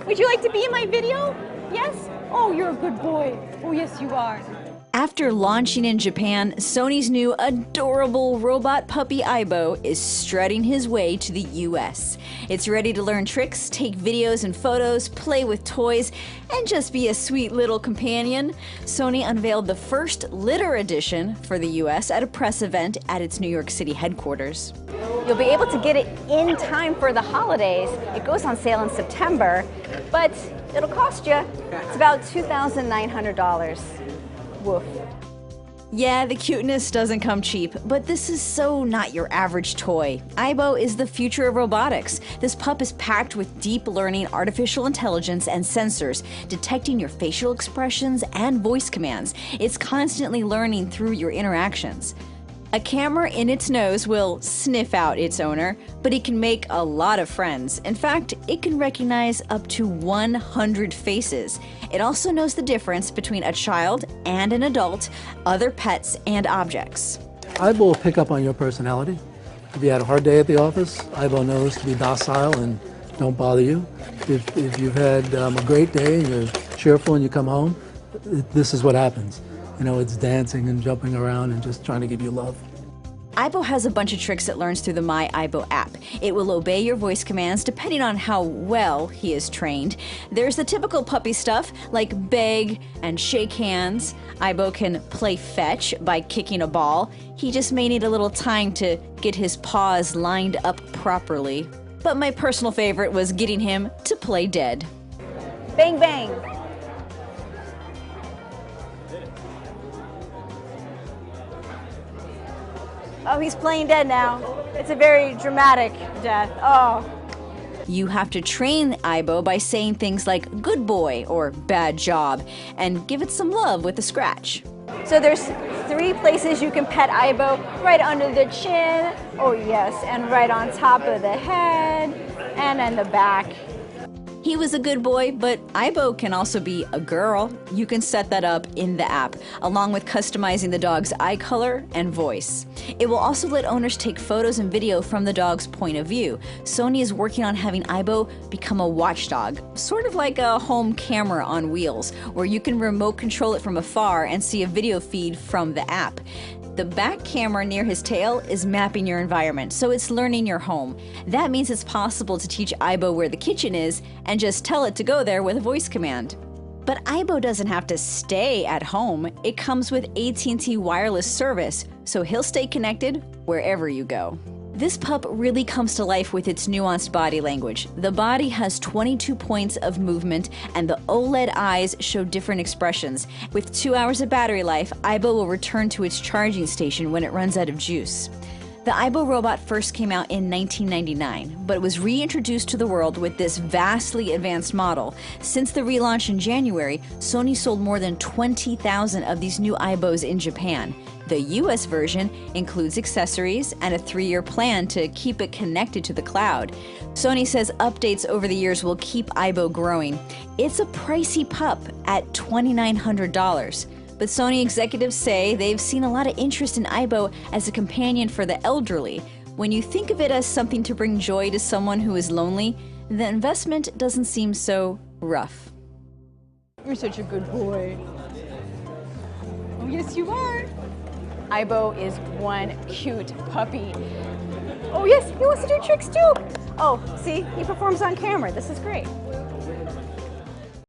Would you like to be in my video? Yes? Oh, you're a good boy. Oh, yes, you are. After launching in Japan, Sony's new adorable robot puppy Aibo is strutting his way to the US. It's ready to learn tricks, take videos and photos, play with toys, and just be a sweet little companion. Sony unveiled the first litter edition for the US at a press event at its New York City headquarters. You'll be able to get it in time for the holidays. It goes on sale in September, but it'll cost you. It's about $2,900. Woof. Yeah, the cuteness doesn't come cheap, but this is so not your average toy. Aibo is the future of robotics. This pup is packed with deep learning artificial intelligence and sensors, detecting your facial expressions and voice commands. It's constantly learning through your interactions. A camera in its nose will sniff out its owner, but it can make a lot of friends. In fact, it can recognize up to 100 faces. It also knows the difference between a child and an adult, other pets, and objects. Aibo will pick up on your personality. If you had a hard day at the office, Aibo knows to be docile and don't bother you. If you've had a great day and you're cheerful and you come home, this is what happens. You know, it's dancing and jumping around and just trying to give you love. Aibo has a bunch of tricks it learns through the My Aibo app. It will obey your voice commands depending on how well he is trained. There's the typical puppy stuff like beg and shake hands. Aibo can play fetch by kicking a ball. He just may need a little time to get his paws lined up properly. But my personal favorite was getting him to play dead. Bang, bang. Oh, he's playing dead now. It's a very dramatic death. Oh. You have to train Aibo by saying things like good boy or bad job and give it some love with a scratch. So there's 3 places you can pet Aibo: right under the chin, oh yes, and right on top of the head, and in the back. He was a good boy, but Aibo can also be a girl. You can set that up in the app, along with customizing the dog's eye color and voice. It will also let owners take photos and video from the dog's point of view. Sony is working on having Aibo become a watchdog, sort of like a home camera on wheels, where you can remote control it from afar and see a video feed from the app. The back camera near his tail is mapping your environment, so it's learning your home. That means it's possible to teach Aibo where the kitchen is and just tell it to go there with a voice command. But Aibo doesn't have to stay at home. It comes with AT&T wireless service, so he'll stay connected wherever you go. This pup really comes to life with its nuanced body language. The body has 22 points of movement, and the OLED eyes show different expressions. With 2 hours of battery life, Aibo will return to its charging station when it runs out of juice. The Aibo robot first came out in 1999, but was reintroduced to the world with this vastly advanced model. Since the relaunch in January, Sony sold more than 20,000 of these new Aibos in Japan. The US version includes accessories and a 3-year plan to keep it connected to the cloud. Sony says updates over the years will keep Aibo growing. It's a pricey pup at $2,900. But Sony executives say they've seen a lot of interest in Aibo as a companion for the elderly. When you think of it as something to bring joy to someone who is lonely, the investment doesn't seem so rough. You're such a good boy. Oh, yes, you are. Aibo is one cute puppy. Oh, yes, he wants to do tricks too. Oh, see, he performs on camera. This is great.